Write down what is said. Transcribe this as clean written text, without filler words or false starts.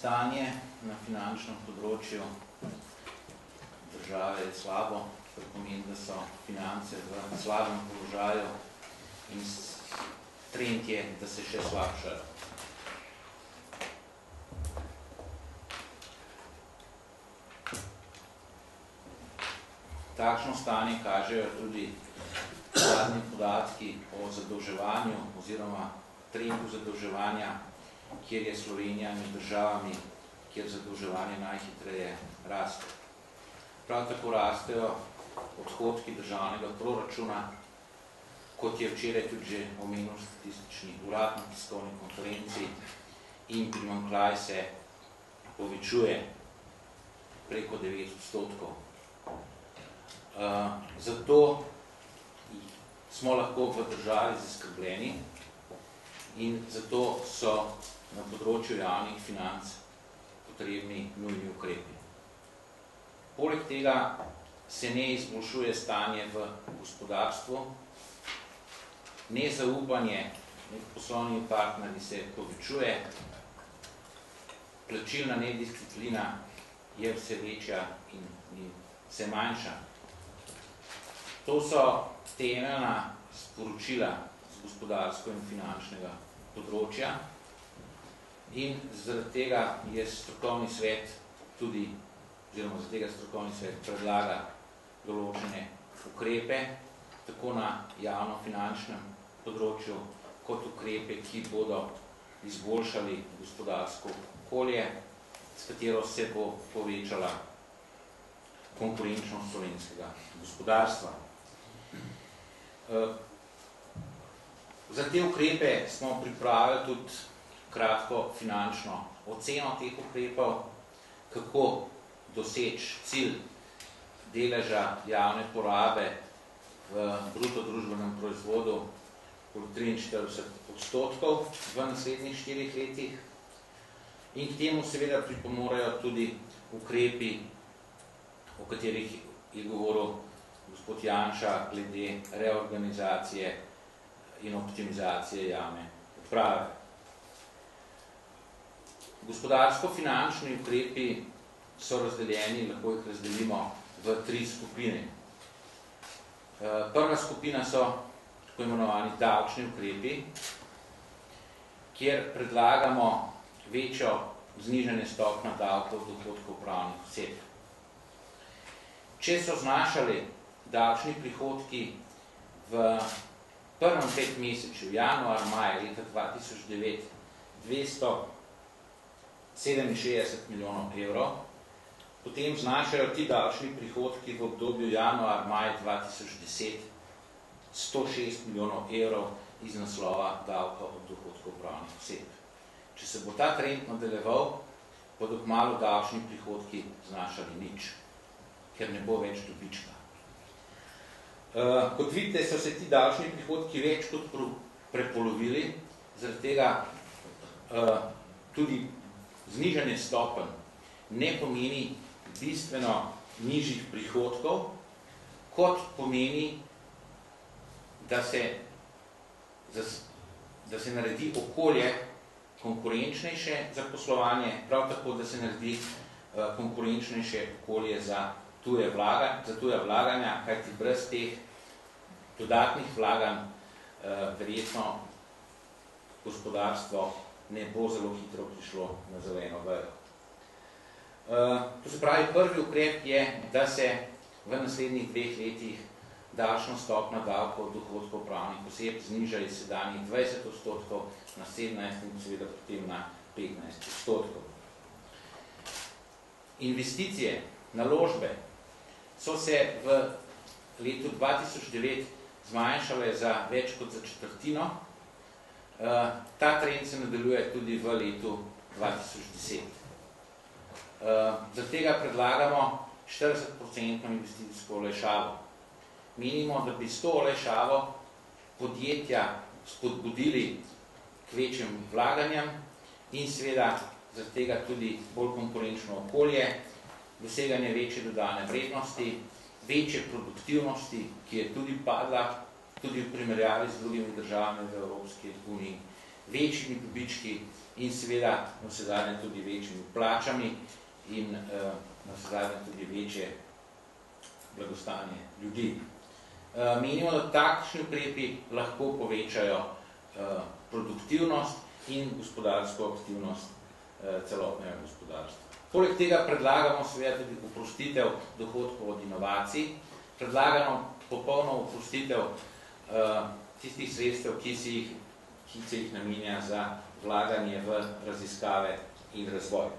Stanje na finančnem področju države je slabo, to pomeni, da so finance v slabem položaju in trend je, da se še slabšajo. Takšno stanje kažejo tudi zadnji podatki o zadolževanju oziroma trendu zadolževanja, kjer je Slovenija med državami, kjer zadolževanje najhitreje raste. Prav tako rastejo odhodki državnega proračuna, kot je včeraj tudi že omenil statistični urad na tiskovni konferenci, in primanjkljaj se povečuje preko 9%. Zato smo lahko v državi zaskrbljeni in zato so na področju javnih financ potrebni nujni ukrepi. Poleg tega se ne izboljšuje stanje v gospodarstvu, nezaupanje med poslovnimi partnerji se povečuje, plačilna nedisciplina je vse večja in vse manjša. To so temeljna sporočila z gospodarsko in finančnega področja in zaradi tega je strokovni svet tudi, oziroma zaradi tega strokovni svet predlaga določene ukrepe, tako na javno-finančnem področju, kot ukrepe, ki bodo izboljšali gospodarsko okolje, s katero se bo povečala konkurenčnost slovenskega gospodarstva. Za te ukrepe smo pripravili tudi kratko finančno oceno teh ukrepov, kako doseči cilj deleža javne porabe v bruto družbenem proizvodu okoli 43% v naslednjih 4 letih. In k temu seveda pripomorejo tudi ukrepi, o katerih je govoril gospod Janša glede reorganizacije in optimizacije javne uprave. Gospodarsko-finančni ukrepi so razdeljeni, lahko jih razdelimo v 3 skupine. Prva skupina so tako imenovani davčni ukrepi, kjer predlagamo večjo znižanje stopnje davkov dohodkov pravnih oseb. Če so znašali davčni prihodki v prvem 5 mesečju, januar-maj leta 2009, 267 milijonov evrov, potem znašajo ti davčni prihodki v obdobju januar-maj 2010 106 milijonov evrov iz naslova davka od dohodkov pravnih oseb. Če se bo ta trend nadaljeval, bodo kmalu davčni prihodki znašali nič, ker ne bo več dobička. Kot vidite, so se ti davčni prihodki več kot prepolovili, zaradi tega tudi znižanje stopenj ne pomeni bistveno nižjih prihodkov, kot pomeni, da se naredi okolje konkurenčnejše za poslovanje, prav tako, da se naredi konkurenčnejše okolje za tuja vlaganja, kajti brez teh dodatnih vlaganj verjetno gospodarstvo ne bo zelo hitro prišlo na zeleno vejo. To se pravi, prvi ukrep je, da se v naslednjih 2 letih davčna stopnja davkov od dohodkov pravnih oseb zniža iz sedanjih 20% na 17% in seveda potem na 15%. Investicije, naložbe so se v letu 2009 zmanjšale za več kot za četrtino. Ta trend se nadaljuje tudi v letu 2010. Zaradi tega predlagamo 40% investicijsko olajšavo. Menimo, da bi s to olajšavo podjetja spodbudili k večjim vlaganjem in seveda zaradi tega tudi bolj konkurenčno okolje, doseganje večje dodane vrednosti, večje produktivnosti, ki je tudi padla, tudi v primerjavi z drugimi državami v Evropski uniji, večjimi dobički in seveda navsezadnje tudi večjimi plačami in navsezadnje tudi večje blagostanje ljudi. Menimo, da takšni ukrepi lahko povečajo produktivnost in gospodarsko aktivnost celotnega gospodarstva. Poleg tega predlagamo seveda tudi oprostitev dohodkov od inovacij, predlagamo popolno oprostitev tistih sredstev, ki se jih namenja za vlaganje v raziskave in razvoj.